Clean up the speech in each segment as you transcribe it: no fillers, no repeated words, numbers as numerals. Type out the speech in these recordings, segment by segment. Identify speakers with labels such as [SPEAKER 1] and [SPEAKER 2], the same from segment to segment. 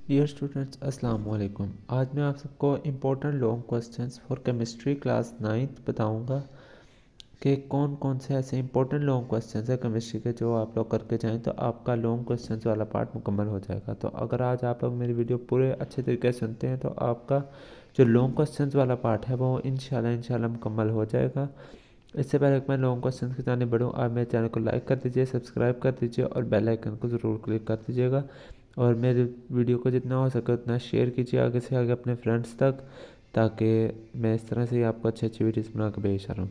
[SPEAKER 1] Dear students, अस्सलाम वालेकुम। आज मैं आप सबको important long questions for chemistry class 9th बताऊंगा कि कौन कौन से ऐसे इम्पोर्टेंट लॉन्ग क्वेश्चंस है केमिस्ट्री के जो आप लोग करके जाएं तो आपका लॉन्ग क्वेश्चंस वाला पार्ट मुकम्मल हो जाएगा। तो अगर आज आप लोग मेरी वीडियो पूरे अच्छे तरीके से सुनते हैं तो आपका जो लॉन्ग क्वेश्चंस वाला पार्ट है वो इंशाल्लाह मुकम्मल हो जाएगा। इससे पहले कि मैं लॉन्ग क्वेश्चन की जाने बढ़ूँ, आप मेरे चैनल को लाइक कर दीजिए, सब्सक्राइब कर दीजिए और बेल आइकन को ज़रूर क्लिक कर दीजिएगा। और मेरे वीडियो को जितना हो सके उतना शेयर कीजिए आगे से आगे अपने फ्रेंड्स तक, ताकि मैं इस तरह से ही आपको अच्छी अच्छी वीडियोस बना के भेज रहा हूँ।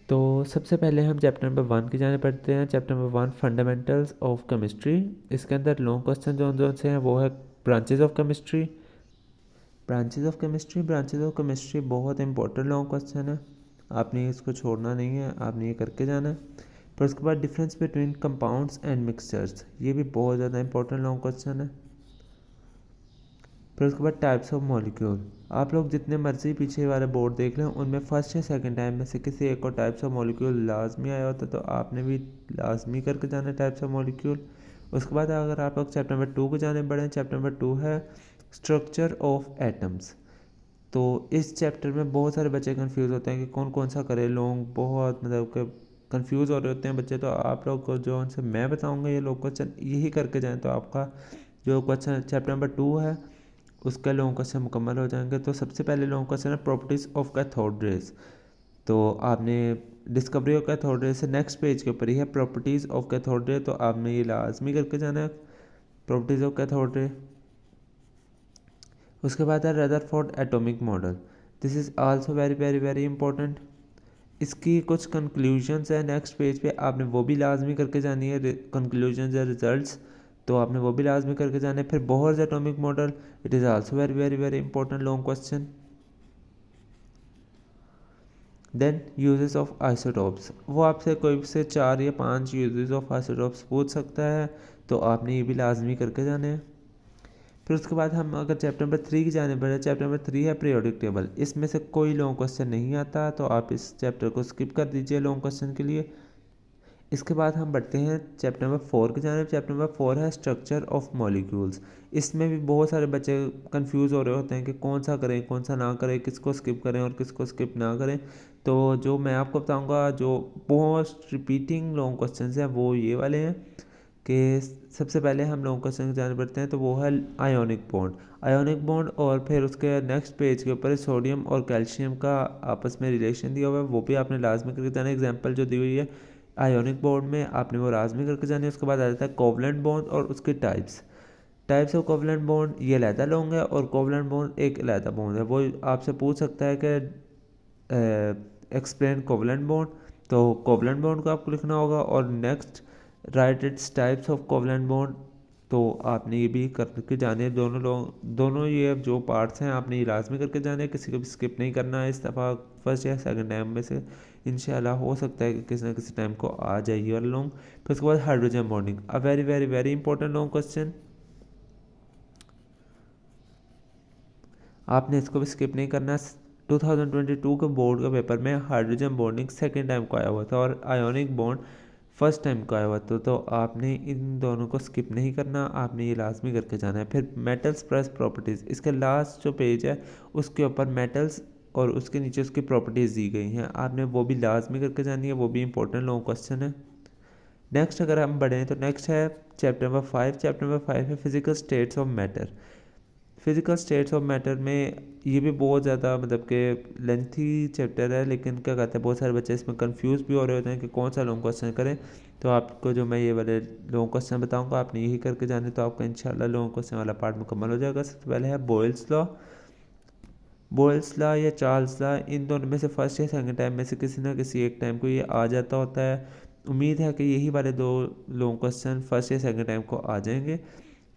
[SPEAKER 1] तो सबसे पहले हम चैप्टर नंबर 1 की जाने पढ़ते हैं। Chapter number 1 fundamentals of chemistry. इसके अंदर लॉन्ग क्वेश्चन जो से हैं वो है branches of chemistry. Branches of chemistry बहुत इंपॉर्टेंट लॉन्ग क्वेश्चन है, आपने इसको छोड़ना नहीं है, आपने ये करके जाना है। फिर उसके बाद difference between compounds and mixtures, ये भी बहुत ज़्यादा इंपॉर्टेंट लॉन्ग क्वेश्चन है। फिर उसके बाद टाइप्स ऑफ मॉलिक्यूल, आप लोग जितने मर्जी पीछे वाले बोर्ड देख लें उनमें फर्स्ट या सेकंड टाइम में से किसी एक को टाइप्स ऑफ मॉलिक्यूल लाजमी आया होता, तो आपने भी लाजमी करके जाना है टाइप्स ऑफ मॉलिक्यूल। उसके बाद अगर आप लोग चैप्टर नंबर 2 को जाने बढ़ें, चैप्टर नंबर 2 है स्ट्रक्चर ऑफ एटम्स। तो इस चैप्टर में बहुत सारे बच्चे कंफ्यूज होते हैं कि कौन कौन सा करे लॉन्ग, बहुत मतलब कि कंफ्यूज हो रहे होते हैं बच्चे। तो आप लोग को जो उनसे मैं बताऊंगा ये लोग क्वेश्चन यही करके जाएं तो आपका जो क्वेश्चन चैप्टर नंबर 2 है उसका लॉन्ग क्वेश्चन मुकम्मल हो जाएंगे। तो सबसे पहले लॉन्ग क्वेश्चन है प्रॉपर्टीज़ ऑफ कैथोड रेज। तो आपने डिस्कवरी ऑफ कैथोड रेज से नेक्स्ट पेज के ऊपर ही है प्रॉपर्टीज़ ऑफ कैथोड रे, तो आपने ये लाजमी करके जाना है प्रॉपर्टीज़ ऑफ कैथोड रे। उसके बाद है Rutherford atomic model. This is also very very very important. इसकी कुछ कंक्लूजन्स है नेक्स्ट पेज पे, आपने वो भी लाजमी करके जानी है। कंक्लूजन्स या रिजल्ट्स, तो आपने वो भी लाजमी करके जाने। फिर Bohr's atomic model, it is also very very very important long question. Then uses of isotopes, वो आपसे कोई से 4 या 5 यूजेस ऑफ आइसोटॉप्स पूछ सकता है, तो आपने ये भी लाजमी करके जाने हैं। फिर उसके बाद हम अगर चैप्टर नंबर 3 की जाने बढ़े, चैप्टर नंबर 3 है पीरियोडिक टेबल। इसमें से कोई लॉन्ग क्वेश्चन नहीं आता, तो आप इस चैप्टर को स्किप कर दीजिए लॉन्ग क्वेश्चन के लिए। इसके बाद हम बढ़ते हैं चैप्टर नंबर 4 की जाने। चैप्टर नंबर 4 है स्ट्रक्चर ऑफ मॉलिक्यूल्स। इसमें भी बहुत सारे बच्चे कंफ्यूज हो रहे होते हैं कि कौन सा करें कौन सा ना करें, किसको स्किप करें और किसको स्किप ना करें। तो जो मैं आपको बताऊंगा जो मोस्ट रिपीटिंग लॉन्ग क्वेश्चन हैं वो ये वाले हैं कि सबसे पहले हम लॉन्ग क्वेश्चन की जाने बढ़ते हैं, तो वो है आयोनिक बॉन्ड और फिर उसके नेक्स्ट पेज के ऊपर सोडियम और कैल्शियम का आपस में रिलेशन दिया हुआ है, वो भी आपने लाजमी करके जाना है। एग्जाम्पल जो दी हुई है आयोनिक बॉन्ड में आपने वो लाजमी करके जानी है। उसके बाद आ जाता है कोवलेंट बॉन्ड और उसके टाइप्स ऑफ कोवलेंट बॉन्ड, ये अलहदा लॉन्ग है और कोवलेंट बॉन्ड एक अलहदा बॉन्ड है। वो आपसे पूछ सकता है कि एक्सप्लेन कोवलेंट बॉन्ड, तो कोवलेंट बॉन्ड को आपको लिखना होगा। और next right its types of covalent bond, तो आपने ये भी करके जाने। दोनों ये जो पार्ट्स हैं आपने ये लाजमी करके जाने, किसी को भी स्किप नहीं करना है इस दफ़ा। फर्स्ट या सेकंड टाइम में से इंशाल्लाह हो सकता है कि किसी ना किसी टाइम को आ जाए ये वाला लॉन्ग। फिर उसके बाद hydrogen bonding, a very very very important long question, आपने इसको भी स्किप नहीं करना। 2022 के बोर्ड के पेपर में हाइड्रोजन बॉन्डिंग सेकेंड टाइम को आया हुआ था और आयोनिक बॉन्ड फर्स्ट टाइम को आया हुआ था, तो आपने इन दोनों को स्किप नहीं करना, आपने ये लाजमी करके जाना है। फिर मेटल्स प्लस प्रॉपर्टीज़, इसके लास्ट जो पेज है उसके ऊपर मेटल्स और उसके नीचे उसकी प्रॉपर्टीज़ दी गई हैं, आपने वो भी लाजमी करके जानी है, वो भी इंपॉर्टेंट लॉन्ग क्वेश्चन है। नेक्स्ट अगर हम बढ़ें तो नेक्स्ट है चैप्टर नंबर 5। चैप्टर नंबर 5 है physical states of matter. Physical states of matter में ये भी बहुत ज़्यादा मतलब कि लेंथी चैप्टर है, लेकिन क्या कहते हैं बहुत सारे बच्चे इसमें कंफ्यूज भी हो रहे होते हैं कि कौन सा लॉन्ग क्वेश्चन करें। तो आपको जो मैं ये वाले लॉन्ग क्वेश्चन बताऊंगा आपने यही करके जाने, तो आपका इंशाल्लाह लॉन्ग क्वेश्चन वाला पार्ट मुकम्मल हो जाएगा। सबसे पहले है बोयल्स लॉ या चार्ल्स लॉ, इन दोनों में से फर्स्ट या सेकंड टाइम में से किसी ना किसी एक टाइम को ये आ जाता होता है। उम्मीद है कि यही वाले दो लॉन्ग क्वेश्चन फर्स्ट या सेकंड टाइम को आ जाएंगे।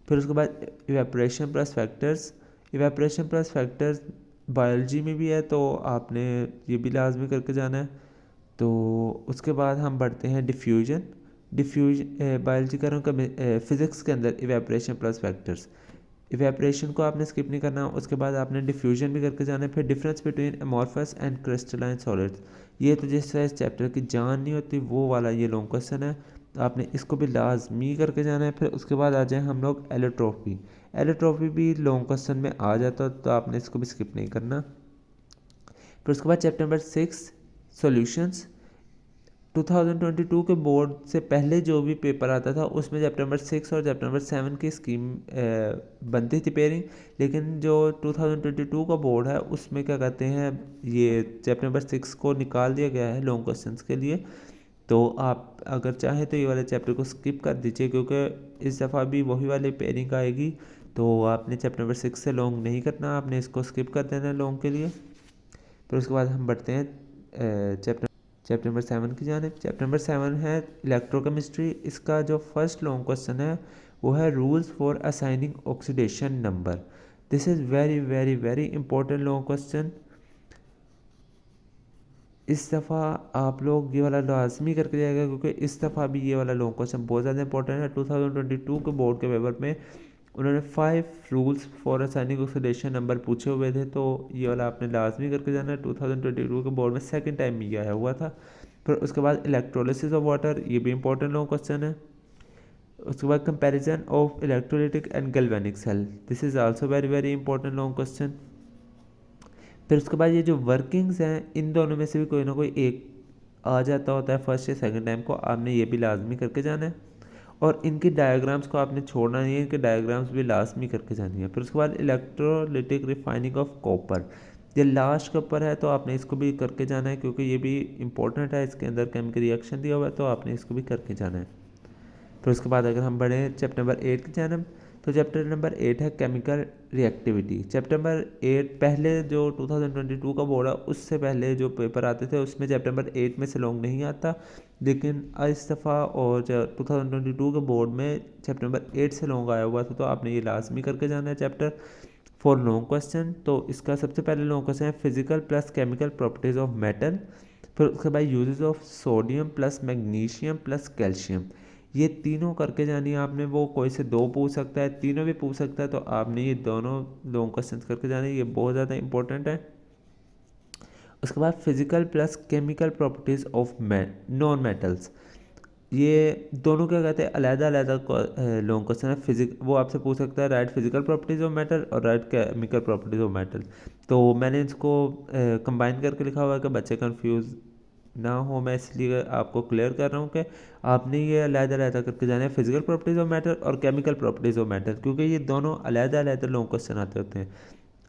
[SPEAKER 1] फिर उसके बाद इवेपरेशन प्लस फैक्टर्स बायोलॉजी में भी है, तो आपने ये भी लाजमी करके जाना है। तो उसके बाद हम बढ़ते हैं डिफ्यूजन बायोलॉजी का फिज़िक्स के अंदर इवेपरेशन प्लस फैक्टर्स, इवेपरेशन को आपने स्किप नहीं करना। उसके बाद आपने डिफ्यूजन भी करके जाना है। फिर difference between amorphous and crystalline solids, ये तो जिस तरह इस चैप्टर की जान नहीं होती वो वाला ये लॉन्ग क्वेश्चन है। तो आपने इसको भी लाजमी करके जाना है। फिर उसके बाद आ जाए हम लोग एलोट्रॉफी। एलोट्रॉफी भी लॉन्ग क्वेश्चन में आ जाता है, तो आपने इसको भी स्किप नहीं करना। फिर उसके बाद चैप्टर नंबर 6 सॉल्यूशंस। 2022 के बोर्ड से पहले जो भी पेपर आता था उसमें चैप्टर नंबर 6 और चैप्टर नंबर 7 की स्कीम बनती थी पेयरिंग, लेकिन जो 2022 का बोर्ड है उसमें क्या कहते हैं, ये चैप्टर नंबर 6 को निकाल दिया गया है लॉन्ग क्वेश्चंस के लिए। तो आप अगर चाहें तो ये वाले चैप्टर को स्किप कर दीजिए, क्योंकि इस दफ़ा भी वही वाली पेयरिंग आएगी, तो आपने चैप्टर नंबर 6 से लॉन्ग नहीं करना, आपने इसको स्किप कर देना है लॉन्ग के लिए। फिर उसके बाद हम बढ़ते हैं चैप्टर नंबर 7 की जानिब। चैप्टर नंबर 7 है इलेक्ट्रोकेमिस्ट्री। इसका जो फर्स्ट लॉन्ग क्वेश्चन है वो है rules for assigning oxidation number. This is very very very important long question. इस दफ़ा आप लोग ये वाला लाजमी करके जाएगा, क्योंकि इस दफ़ा भी ये वाला लॉन्ग क्वेश्चन बहुत ज़्यादा इंपॉर्टेंट है। 2022 के बोर्ड के पेपर में उन्होंने 5 rules for assigning oxidation number पूछे हुए थे, तो ये वाला आपने लाजमी करके जाना है। 2022 के बोर्ड में सेकंड टाइम ये आया हुआ था। फिर उसके बाद इलेक्ट्रोलिसिस ऑफ वाटर, ये भी इंपॉर्टेंट लॉन्ग क्वेश्चन है। उसके बाद comparison of electrolytic and galvanic cell, this is also very very important long question. फिर उसके बाद ये जो वर्किंग्स हैं इन दोनों में से भी कोई ना कोई एक आ जाता होता है फर्स्ट या सेकंड टाइम को, आपने ये भी लाजमी करके जाना है। और इनकी डायग्राम्स को आपने छोड़ना नहीं है, इनके डायग्राम्स भी लाजमी करके जानी है। फिर उसके बाद इलेक्ट्रोलिटिक रिफाइनिंग ऑफ कॉपर, ये लास्ट के ऊपर है, तो आपने इसको भी करके जाना है, क्योंकि ये भी इंपॉर्टेंट है। इसके अंदर केमिकल रिएक्शन दिया हुआ है, तो आपने इसको भी करके जाना है। फिर उसके बाद अगर हम बढ़े चैप्टर नंबर 8 की जानब, तो चैप्टर नंबर 8 है केमिकल रिएक्टिविटी। चैप्टर नंबर 8 पहले जो 2022 का बोर्ड है उससे पहले जो पेपर आते थे उसमें चैप्टर नंबर 8 में से लॉन्ग नहीं आता, लेकिन इस दफ़ा और 2022 के बोर्ड में चैप्टर नंबर 8 से लॉन्ग आया हुआ था, तो आपने ये लाजमी करके जाना है चैप्टर फॉर लॉन्ग क्वेश्चन। तो इसका सबसे पहले लॉन्ग क्वेश्चन है physical plus chemical properties of metal. फिर उसके बाद uses of sodium plus magnesium plus calcium, ये तीनों करके जानी है आपने। वो कोई से 2 पूछ सकता है, तीनों भी पूछ सकता है, तो आपने ये दोनों लॉन्ग क्वेश्चन करके जाने, ये बहुत ज़्यादा इंपॉर्टेंट है। उसके बाद physical plus chemical properties of non metals, ये दोनों क्या कहते हैं, अलग-अलग लॉन्ग क्वेश्चन है। वो आपसे पूछ सकता है write physical properties of metal और write chemical properties of metal. तो मैंने इसको कंबाइन करके लिखा हुआ है कि बच्चे कंफ्यूज ना हो, मैं इसलिए आपको क्लियर कर रहा हूँ कि आपने ये अलग-अलग करके जाना है फिजिकल प्रॉपर्टीज़ ऑफ मेटल और केमिकल प्रॉपर्टीज़ ऑफ मेटल, क्योंकि ये दोनों अलग-अलग लॉन्ग क्वेश्चन आते होते हैं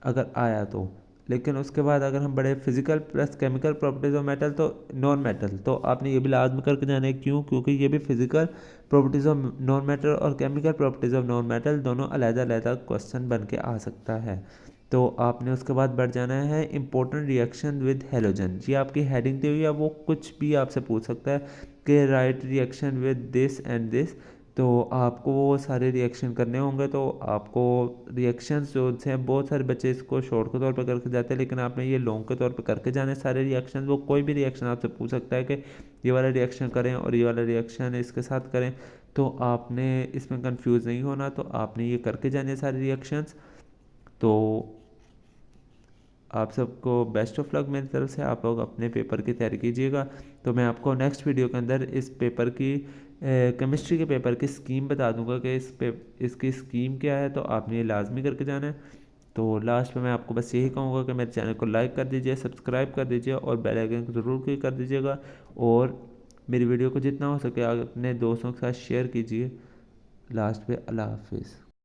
[SPEAKER 1] अगर आया तो। लेकिन उसके बाद अगर हम बढ़े physical plus chemical properties of metal तो नॉन मेटल, तो आपने ये भी लाजमी करके जाना है। क्यों? क्योंकि ये भी physical properties of non metal और chemical properties of non metal दोनों अलग-अलग क्वेश्चन बन के आ सकता है। तो आपने उसके बाद बढ़ जाना है इंपॉर्टेंट रिएक्शन विद हेलोजन, ये आपकी हेडिंग दी हुई है, वो कुछ भी आपसे पूछ सकता है कि right reaction with this and this, तो आपको वो सारे रिएक्शन करने होंगे। तो आपको रिएक्शंस जो हैं, बहुत सारे बच्चे इसको शॉर्ट के तौर पे करके जाते हैं, लेकिन आपने ये लॉन्ग के तौर पे करके जाने सारे रिएक्शन। वो कोई भी रिएक्शन आपसे पूछ सकता है कि ये वाला रिएक्शन करें और ये वाला रिएक्शन इसके साथ करें, तो आपने इसमें कंफ्यूज नहीं होना, तो आपने ये करके जाने सारे रिएक्शंस। तो आप सबको बेस्ट ऑफ लक मेरी तरफ से, आप लोग अपने पेपर की तैयारी कीजिएगा। तो मैं आपको नेक्स्ट वीडियो के अंदर इस पेपर की केमिस्ट्री के पेपर की स्कीम बता दूंगा कि इसकी स्कीम क्या है, तो आपने ये लाजमी करके जाना है। तो लास्ट में मैं आपको बस यही कहूँगा कि मेरे चैनल को लाइक कर दीजिए, सब्सक्राइब कर दीजिए और बेल आइकन को ज़रूर क्लिक कर दीजिएगा, और मेरी वीडियो को जितना हो सके अपने दोस्तों के साथ शेयर कीजिए। लास्ट पे अल्लाह हाफिज़।